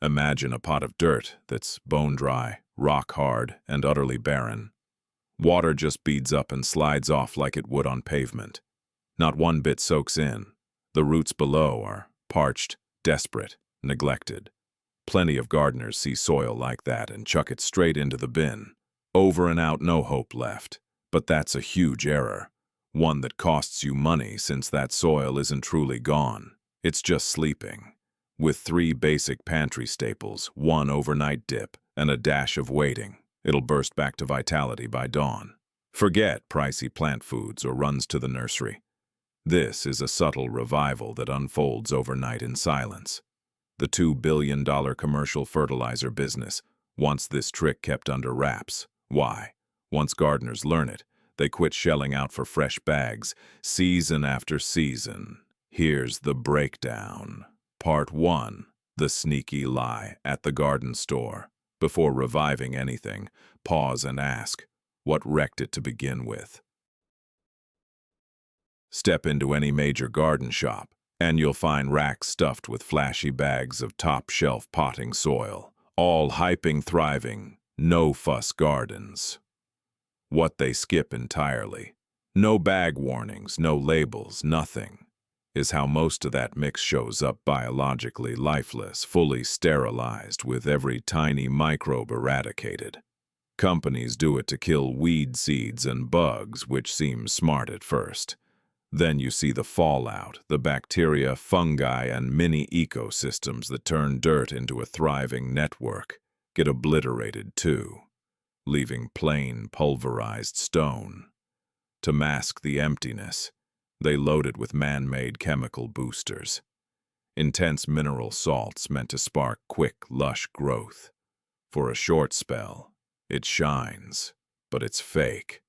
Imagine a pot of dirt that's bone dry, rock hard, and utterly barren. Water just beads up and slides off like it would on pavement. Not one bit soaks in. The roots below are parched, desperate, neglected. Plenty of gardeners see soil like that and chuck it straight into the bin. Over and out, no hope left. But that's a huge error. One that costs you money since that soil isn't truly gone. It's just sleeping. With 3 basic pantry staples, 1 overnight dip, and a dash of waiting, it'll burst back to vitality by dawn. Forget pricey plant foods or runs to the nursery. This is a subtle revival that unfolds overnight in silence. The $2 billion commercial fertilizer business wants this trick kept under wraps. Why? Once gardeners learn it, they quit shelling out for fresh bags, season after season. Here's the breakdown. Part 1. The sneaky lie at the garden store. Before reviving anything, pause and ask, what wrecked it to begin with? Step into any major garden shop, and you'll find racks stuffed with flashy bags of top-shelf potting soil, all hyping thriving, no-fuss gardens. What they skip entirely, no bag warnings, no labels, nothing, is how most of that mix shows up biologically lifeless, fully sterilized, with every tiny microbe eradicated. Companies do it to kill weed seeds and bugs, which seems smart at first. Then you see the fallout, the bacteria, fungi, and mini ecosystems that turn dirt into a thriving network get obliterated too, leaving plain, pulverized stone. To mask the emptiness, they load it with man-made chemical boosters. Intense mineral salts meant to spark quick, lush growth. For a short spell, it shines, but it's fake.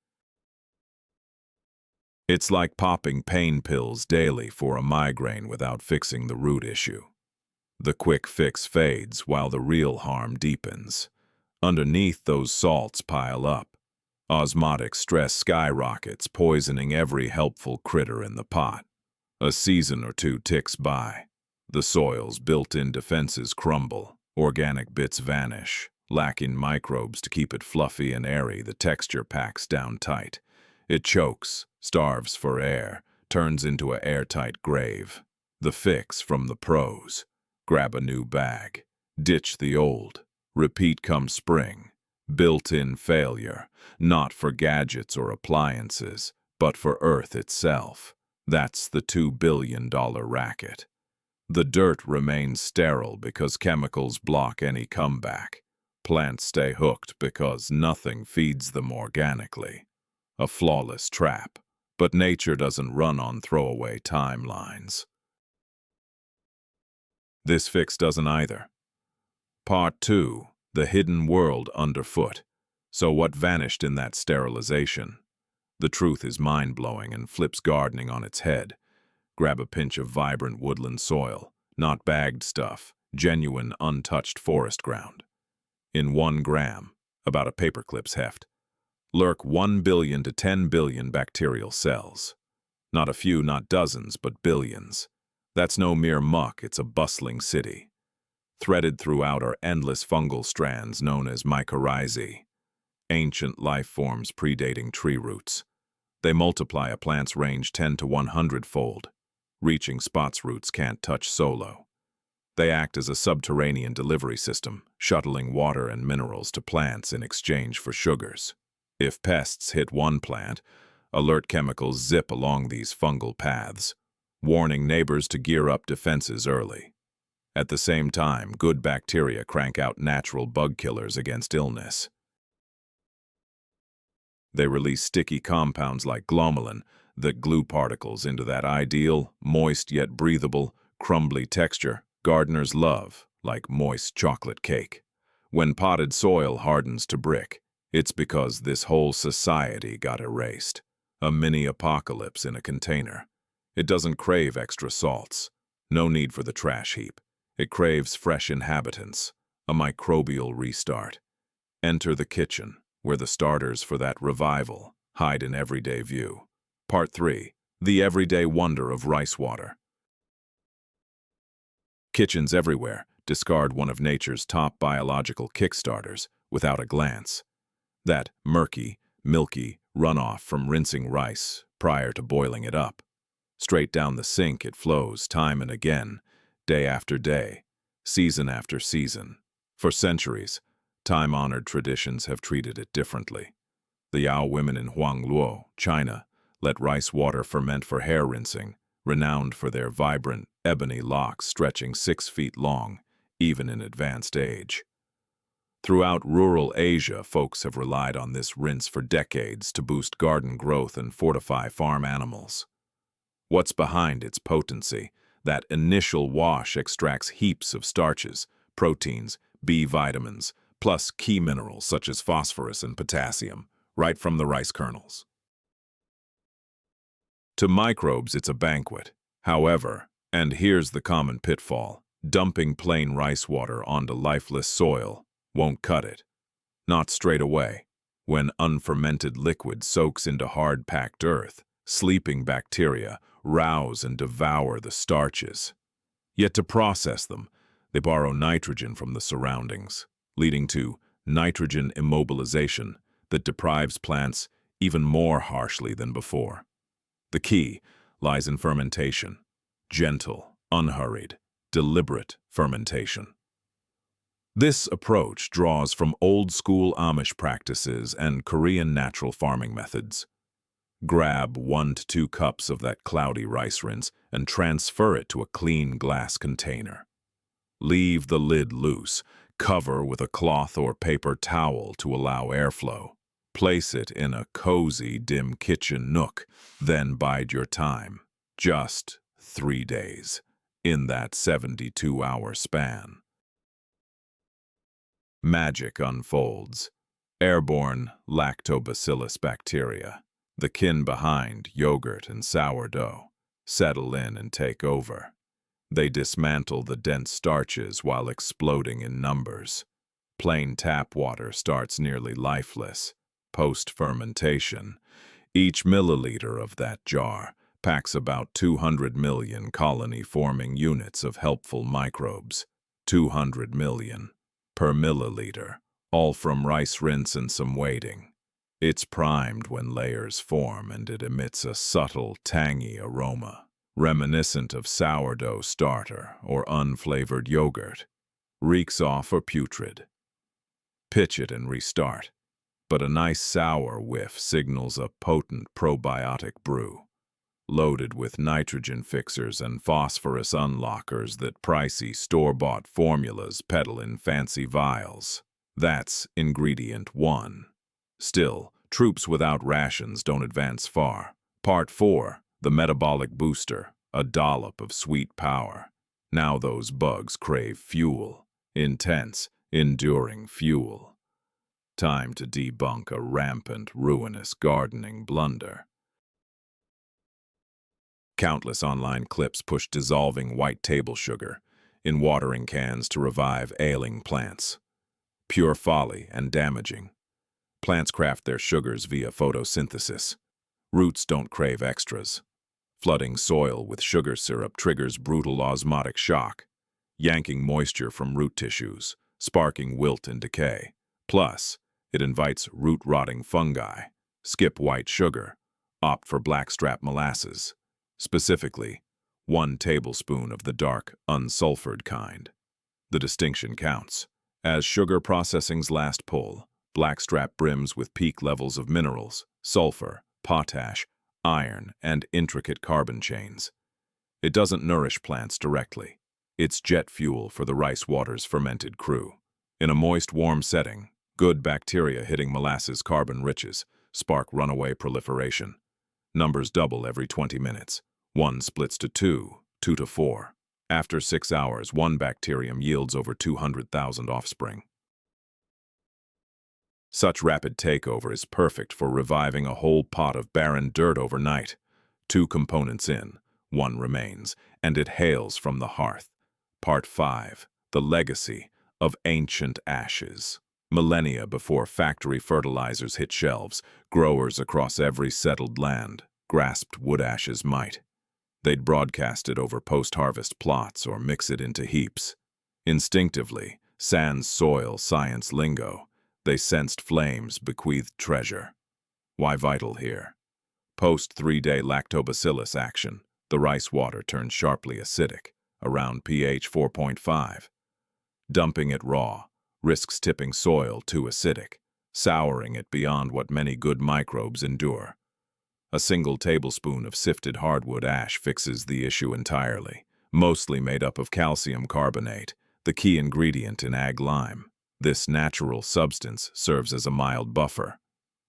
It's like popping pain pills daily for a migraine without fixing the root issue. The quick fix fades while the real harm deepens. Underneath, those salts pile up. Osmotic stress skyrockets, poisoning every helpful critter in the pot. A season or 2 ticks by. The soil's built-in defenses crumble. Organic bits vanish. Lacking microbes to keep it fluffy and airy, the texture packs down tight. It chokes, starves for air, turns into an airtight grave. The fix from the pros. Grab a new bag. Ditch the old. Repeat come spring. Built-in failure, not for gadgets or appliances, but for Earth itself. That's the $2 billion racket. The dirt remains sterile because chemicals block any comeback. Plants stay hooked because nothing feeds them organically. A flawless trap, but nature doesn't run on throwaway timelines. This fix doesn't either. Part 2. The hidden world underfoot. So what vanished in that sterilization? The truth is mind-blowing and flips gardening on its head. Grab a pinch of vibrant woodland soil, not bagged stuff, genuine untouched forest ground. In 1 gram, about a paperclip's heft, lurk 1 billion to 10 billion bacterial cells. Not a few, not dozens, but billions. That's no mere muck, it's a bustling city. Threaded throughout are endless fungal strands known as mycorrhizae, ancient life forms predating tree roots. They multiply a plant's range 10 to 100-fold, reaching spots roots can't touch solo. They act as a subterranean delivery system, shuttling water and minerals to plants in exchange for sugars. If pests hit one plant, alert chemicals zip along these fungal paths, warning neighbors to gear up defenses early. At the same time, good bacteria crank out natural bug killers against illness. They release sticky compounds like glomalin that glue particles into that ideal, moist yet breathable, crumbly texture gardeners love, like moist chocolate cake. When potted soil hardens to brick, it's because this whole society got erased. A mini-apocalypse in a container. It doesn't crave extra salts. No need for the trash heap. It craves fresh inhabitants, a microbial restart. Enter the kitchen, where the starters for that revival hide in everyday view. Part 3. The everyday wonder of rice water. Kitchens everywhere, discard one of nature's top biological kickstarters without a glance. That murky, milky runoff from rinsing rice prior to boiling it up. Straight down the sink it flows time and again, day after day, season after season. For centuries, time-honored traditions have treated it differently. The Yao women in Huangluo, China, let rice water ferment for hair rinsing, renowned for their vibrant, ebony locks stretching 6 feet long, even in advanced age. Throughout rural Asia, folks have relied on this rinse for decades to boost garden growth and fortify farm animals. What's behind its potency? That initial wash extracts heaps of starches, proteins, B vitamins, plus key minerals such as phosphorus and potassium, right from the rice kernels. To microbes, it's a banquet. However, and here's the common pitfall, dumping plain rice water onto lifeless soil won't cut it. Not straight away. When unfermented liquid soaks into hard-packed earth, sleeping bacteria rouse and devour the starches. Yet to process them, they borrow nitrogen from the surroundings, leading to nitrogen immobilization that deprives plants even more harshly than before. The key lies in fermentation. Gentle, unhurried, deliberate fermentation. This approach draws from old-school Amish practices and Korean natural farming methods. Grab 1 to 2 cups of that cloudy rice rinse and transfer it to a clean glass container. Leave the lid loose, cover with a cloth or paper towel to allow airflow. Place it in a cozy, dim kitchen nook, then bide your time. Just 3 days, in that 72-hour span. Magic unfolds. Airborne lactobacillus bacteria, the kin behind yogurt and sourdough, settle in and take over. They dismantle the dense starches while exploding in numbers. Plain tap water starts nearly lifeless. Post-fermentation, each milliliter of that jar packs about 200 million colony-forming units of helpful microbes. 200 million per milliliter, all from rice rinse and some waiting. It's primed when layers form and it emits a subtle, tangy aroma, reminiscent of sourdough starter or unflavored yogurt. Reeks off or putrid. Pitch it and restart. But a nice sour whiff signals a potent probiotic brew, loaded with nitrogen fixers and phosphorus unlockers that pricey store-bought formulas peddle in fancy vials. That's ingredient 1. Still, troops without rations don't advance far. Part 4, the metabolic booster, a dollop of sweet power. Now those bugs crave fuel, intense, enduring fuel. Time to debunk a rampant, ruinous gardening blunder. Countless online clips push dissolving white table sugar in watering cans to revive ailing plants. Pure folly and damaging. Plants craft their sugars via photosynthesis. Roots don't crave extras. Flooding soil with sugar syrup triggers brutal osmotic shock, yanking moisture from root tissues, sparking wilt and decay. Plus, it invites root-rotting fungi. Skip white sugar. Opt for blackstrap molasses. Specifically, 1 tablespoon of the dark, unsulfured kind. The distinction counts. As sugar processing's last pull, blackstrap brims with peak levels of minerals, sulfur, potash, iron, and intricate carbon chains. It doesn't nourish plants directly. It's jet fuel for the rice water's fermented crew. In a moist, warm setting, good bacteria hitting molasses carbon riches spark runaway proliferation. Numbers double every 20 minutes. 1 splits to 2, 2 to 4. After 6 hours, 1 bacterium yields over 200,000 offspring. Such rapid takeover is perfect for reviving a whole pot of barren dirt overnight. 2 components in, 1 remains, and it hails from the hearth. Part 5, the legacy of ancient ashes. Millennia before factory fertilizers hit shelves, growers across every settled land grasped wood ash's might. They'd broadcast it over post-harvest plots or mix it into heaps. Instinctively, sans soil science lingo, they sensed flames bequeathed treasure. Why vital here? Post 3-day lactobacillus action, the rice water turns sharply acidic, around pH 4.5. Dumping it raw risks tipping soil too acidic, souring it beyond what many good microbes endure. A single tablespoon of sifted hardwood ash fixes the issue entirely, mostly made up of calcium carbonate, the key ingredient in ag lime. This natural substance serves as a mild buffer.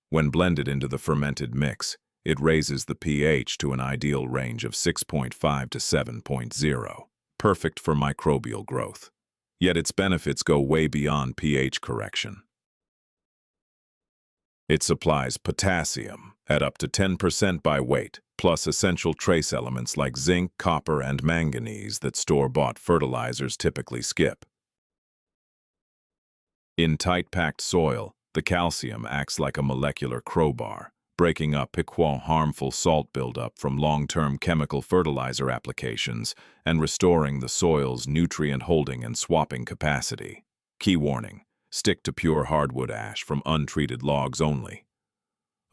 When blended into the fermented mix, it raises the pH to an ideal range of 6.5 to 7.0, perfect for microbial growth. Yet its benefits go way beyond pH correction. It supplies potassium at up to 10% by weight, plus essential trace elements like zinc, copper, and manganese that store-bought fertilizers typically skip. In tight-packed soil, the calcium acts like a molecular crowbar, breaking up harmful salt buildup from long-term chemical fertilizer applications and restoring the soil's nutrient holding and swapping capacity. Key warning: stick to pure hardwood ash from untreated logs only.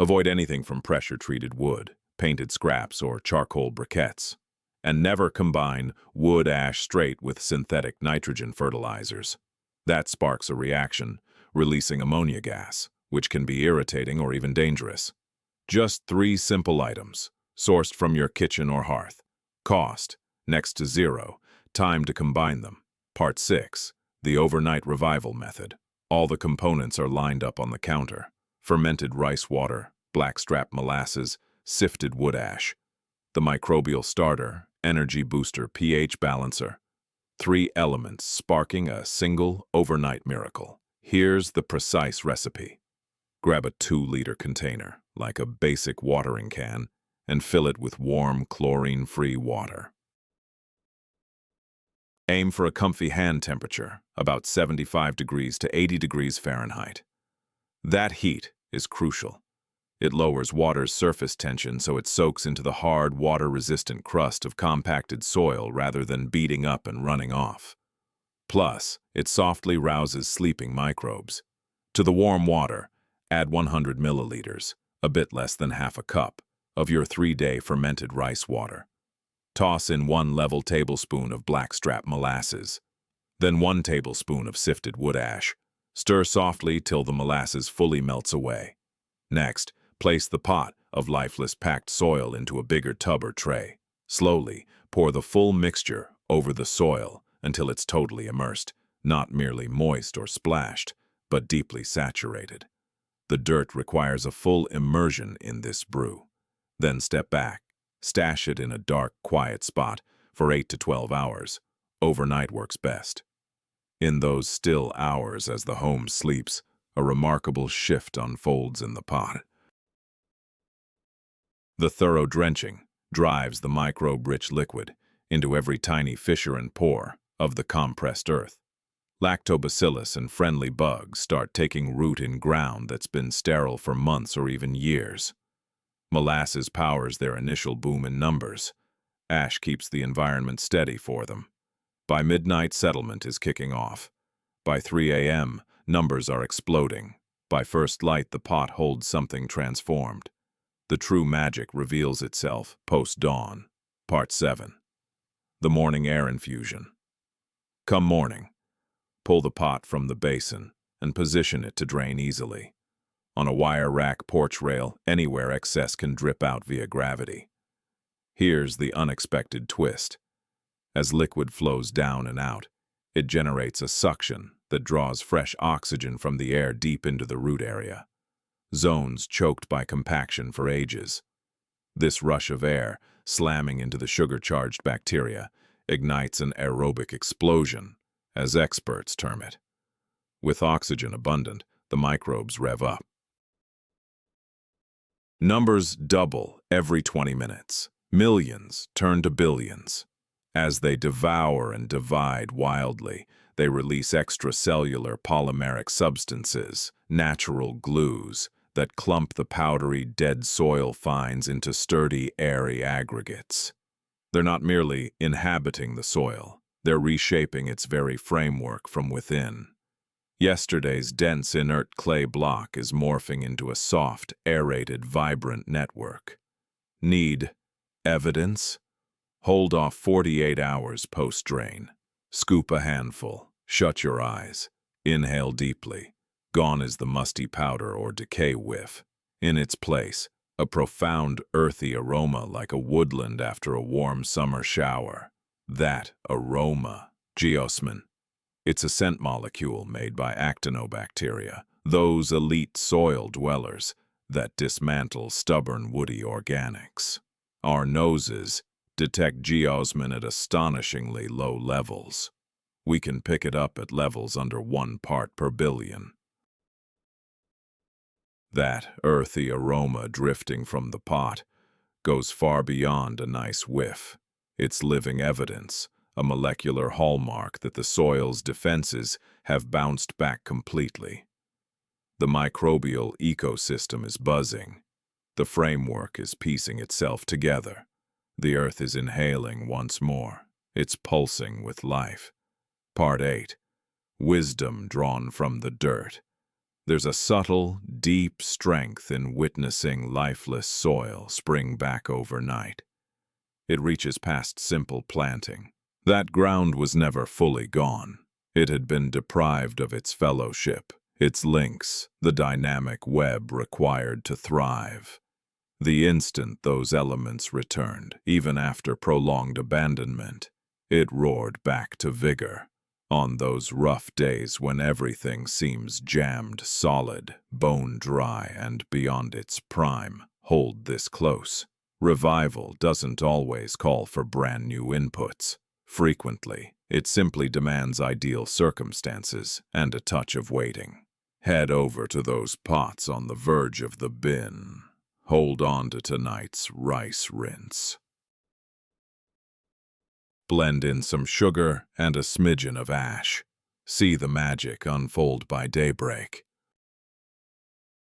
Avoid anything from pressure-treated wood, painted scraps, or charcoal briquettes. And never combine wood ash straight with synthetic nitrogen fertilizers. That sparks a reaction, releasing ammonia gas, which can be irritating or even dangerous. Just 3 simple items, sourced from your kitchen or hearth. Cost, next to zero. Time to combine them. Part 6, the overnight revival method. All the components are lined up on the counter. Fermented rice water, blackstrap molasses, sifted wood ash. The microbial starter, energy booster, pH balancer. 3 elements sparking a single overnight miracle. Here's the precise recipe. Grab a 2-liter container, like a basic watering can, and fill it with warm, chlorine-free water. Aim for a comfy hand temperature, about 75 degrees to 80 degrees Fahrenheit. That heat is crucial. It lowers water's surface tension so it soaks into the hard, water-resistant crust of compacted soil rather than beating up and running off. Plus, it softly rouses sleeping microbes. To the warm water, add 100 milliliters, a bit less than half a cup, of your 3-day fermented rice water. Toss in 1 level tablespoon of blackstrap molasses, then 1 tablespoon of sifted wood ash. Stir softly till the molasses fully melts away. Next, place the pot of lifeless packed soil into a bigger tub or tray. Slowly, pour the full mixture over the soil until it's totally immersed, not merely moist or splashed, but deeply saturated. The dirt requires a full immersion in this brew. Then step back. Stash it in a dark, quiet spot for 8 to 12 hours. Overnight works best. In those still hours as the home sleeps, a remarkable shift unfolds in the pot. The thorough drenching drives the microbe-rich liquid into every tiny fissure and pore of the compressed earth. Lactobacillus and friendly bugs start taking root in ground that's been sterile for months or even years. Molasses powers their initial boom in numbers. Ash keeps the environment steady for them. By midnight, settlement is kicking off. By 3 a.m., numbers are exploding. By first light, the pot holds something transformed. The true magic reveals itself post-dawn. Part 7. The morning air infusion. Come morning, pull the pot from the basin and position it to drain easily. On a wire rack porch rail, anywhere excess can drip out via gravity. Here's the unexpected twist. As liquid flows down and out, it generates a suction that draws fresh oxygen from the air deep into the root area. Zones choked by compaction for ages. This rush of air, slamming into the sugar-charged bacteria, ignites an aerobic explosion, as experts term it. With oxygen abundant, the microbes rev up. Numbers double every 20 minutes. Millions turn to billions. As they devour and divide wildly, they release extracellular polymeric substances, natural glues, that clump the powdery dead soil fines into sturdy, airy aggregates. They're not merely inhabiting the soil, They're reshaping its very framework from within. Yesterday's dense, inert clay block is morphing into a soft, aerated, vibrant network. Need evidence? Hold off 48 hours post-drain. Scoop a handful. Shut your eyes. Inhale deeply. Gone is the musty powder or decay whiff. In its place, a profound, earthy aroma like a woodland after a warm summer shower. That aroma, geosmin. It's a scent molecule made by actinobacteria, those elite soil dwellers that dismantle stubborn woody organics. Our noses detect geosmin at astonishingly low levels. We can pick it up at levels under 1 part per billion. That earthy aroma drifting from the pot goes far beyond a nice whiff. It's living evidence, a molecular hallmark that the soil's defenses have bounced back completely. The microbial ecosystem is buzzing. The framework is piecing itself together. The earth is inhaling once more. It's pulsing with life. Part 8. Wisdom drawn from the dirt. There's a subtle, deep strength in witnessing lifeless soil spring back overnight. It reaches past simple planting. That ground was never fully gone. It had been deprived of its fellowship, its links, the dynamic web required to thrive. The instant those elements returned, even after prolonged abandonment, it roared back to vigor. On those rough days when everything seems jammed solid, bone dry, and beyond its prime, hold this close. Revival doesn't always call for brand new inputs. Frequently, it simply demands ideal circumstances and a touch of waiting. Head over to those pots on the verge of the bin. Hold on to tonight's rice rinse. Blend in some sugar and a smidgen of ash. See the magic unfold by daybreak.